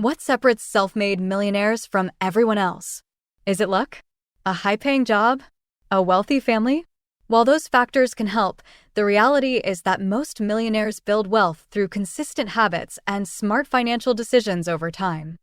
What separates self-made millionaires from everyone else? Is it luck? A high-paying job? A wealthy family? While those factors can help, the reality is that most millionaires build wealth through consistent habits and smart financial decisions over time.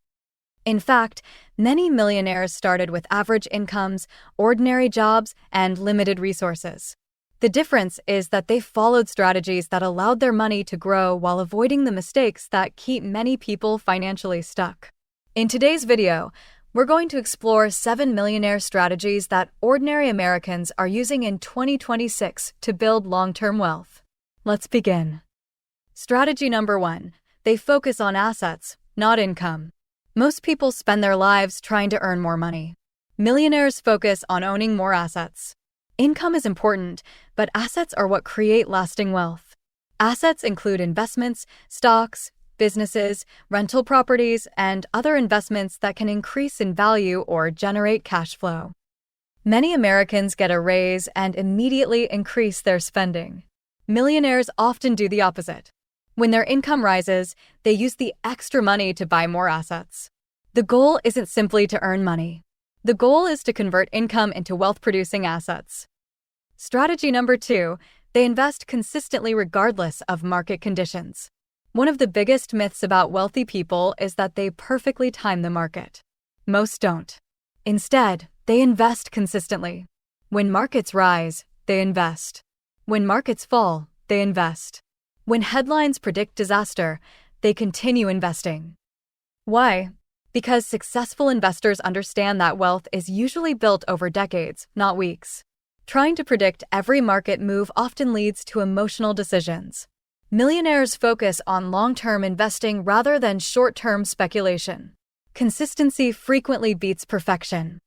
In fact, many millionaires started with average incomes, ordinary jobs, and limited resources. The difference is that they followed strategies that allowed their money to grow while avoiding the mistakes that keep many people financially stuck. In today's video, we're going to explore 7 millionaire strategies that ordinary Americans are using in 2026 to build long-term wealth. Let's begin. Strategy number 1. They focus on assets, not income. Most people spend their lives trying to earn more money. Millionaires focus on owning more assets. Income is important, but assets are what create lasting wealth. Assets include investments, stocks, businesses, rental properties, and other investments that can increase in value or generate cash flow. Many Americans get a raise and immediately increase their spending. Millionaires often do the opposite. When their income rises, they use the extra money to buy more assets. The goal isn't simply to earn money. The goal is to convert income into wealth-producing assets. Strategy number 2, they invest consistently regardless of market conditions. One of the biggest myths about wealthy people is that they perfectly time the market. Most don't. Instead, they invest consistently. When markets rise, they invest. When markets fall, they invest. When headlines predict disaster, they continue investing. Why? Because successful investors understand that wealth is usually built over decades, not weeks. Trying to predict every market move often leads to emotional decisions. Millionaires focus on long-term investing rather than short-term speculation. Consistency frequently beats perfection.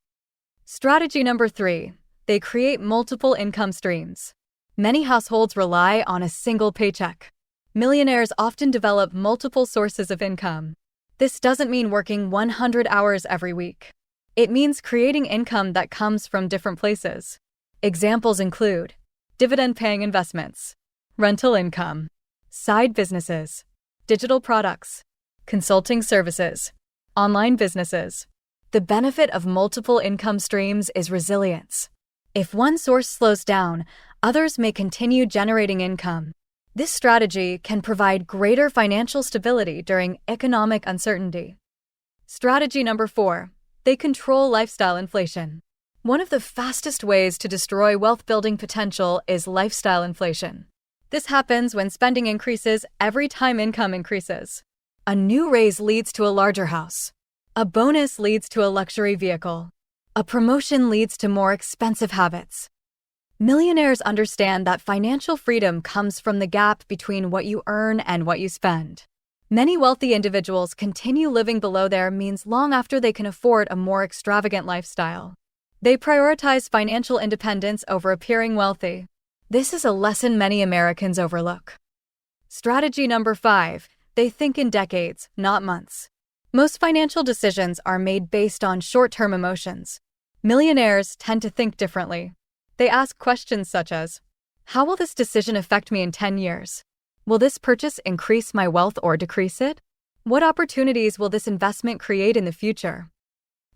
Strategy number 3. They create multiple income streams. Many households rely on a single paycheck. Millionaires often develop multiple sources of income. This doesn't mean working 100 hours every week. It means creating income that comes from different places. Examples include dividend-paying investments, rental income, side businesses, digital products, consulting services, online businesses. The benefit of multiple income streams is resilience. If one source slows down, others may continue generating income. This strategy can provide greater financial stability during economic uncertainty. Strategy number 4. They control lifestyle inflation. One of the fastest ways to destroy wealth-building potential is lifestyle inflation. This happens when spending increases every time income increases. A new raise leads to a larger house. A bonus leads to a luxury vehicle. A promotion leads to more expensive habits. Millionaires understand that financial freedom comes from the gap between what you earn and what you spend. Many wealthy individuals continue living below their means long after they can afford a more extravagant lifestyle. They prioritize financial independence over appearing wealthy. This is a lesson many Americans overlook. Strategy number 5. They think in decades, not months. Most financial decisions are made based on short-term emotions. Millionaires tend to think differently. They ask questions such as, how will this decision affect me in 10 years? Will this purchase increase my wealth or decrease it? What opportunities will this investment create in the future?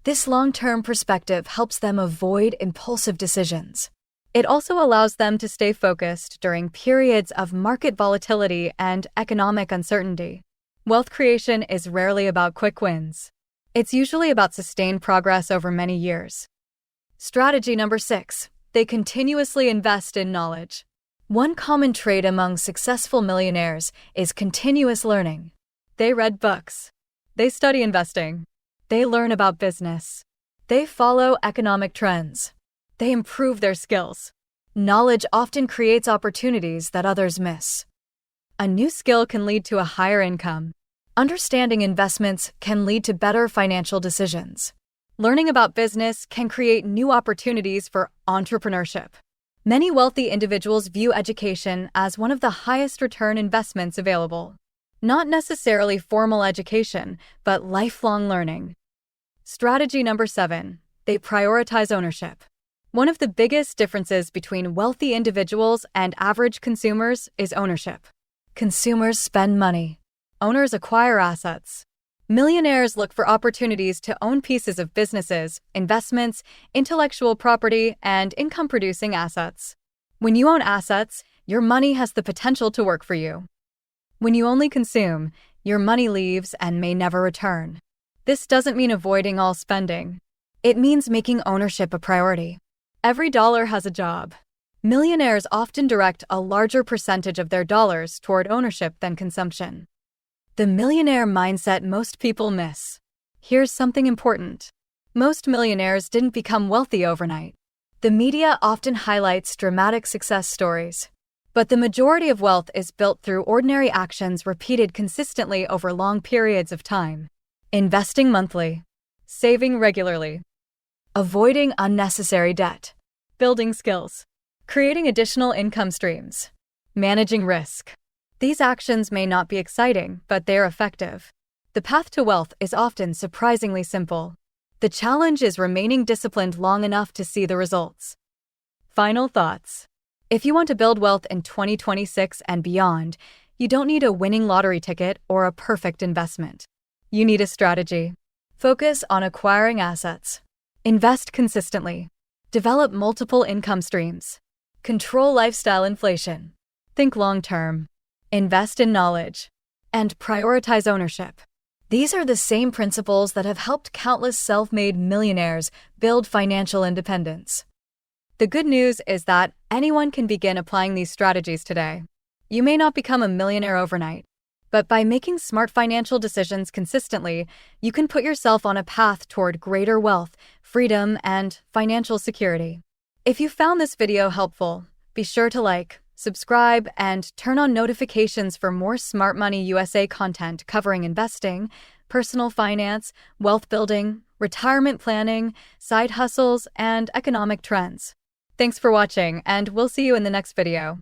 This long-term perspective helps them avoid impulsive decisions. It also allows them to stay focused during periods of market volatility and economic uncertainty. Wealth creation is rarely about quick wins. It's usually about sustained progress over many years. Strategy number 6. They continuously invest in knowledge. One common trait among successful millionaires is continuous learning. They read books. They study investing. They learn about business. They follow economic trends. They improve their skills. Knowledge often creates opportunities that others miss. A new skill can lead to a higher income. Understanding investments can lead to better financial decisions. Learning about business can create new opportunities for entrepreneurship. Many wealthy individuals view education as one of the highest return investments available. Not necessarily formal education, but lifelong learning. Strategy number 7. They prioritize ownership. One of the biggest differences between wealthy individuals and average consumers is ownership. Consumers spend money. Owners acquire assets. Millionaires look for opportunities to own pieces of businesses, investments, intellectual property, and income-producing assets. When you own assets, your money has the potential to work for you. When you only consume, your money leaves and may never return. This doesn't mean avoiding all spending. It means making ownership a priority. Every dollar has a job. Millionaires often direct a larger percentage of their dollars toward ownership than consumption. The millionaire mindset most people miss. Here's something important. Most millionaires didn't become wealthy overnight. The media often highlights dramatic success stories. But the majority of wealth is built through ordinary actions repeated consistently over long periods of time. Investing monthly. Saving regularly. Avoiding unnecessary debt. Building skills. Creating additional income streams. Managing risk. These actions may not be exciting, but they're effective. The path to wealth is often surprisingly simple. The challenge is remaining disciplined long enough to see the results. Final thoughts. If you want to build wealth in 2026 and beyond, you don't need a winning lottery ticket or a perfect investment. You need a strategy. Focus on acquiring assets. Invest consistently. Develop multiple income streams. Control lifestyle inflation. Think long-term. Invest in knowledge. And prioritize ownership. These are the same principles that have helped countless self-made millionaires build financial independence. The good news is that anyone can begin applying these strategies today. You may not become a millionaire overnight, but by making smart financial decisions consistently, you can put yourself on a path toward greater wealth, freedom, and financial security. If you found this video helpful, be sure to like, subscribe, and turn on notifications for more Smart Money USA content covering investing, personal finance, wealth building, retirement planning, side hustles, and economic trends. Thanks for watching, and we'll see you in the next video.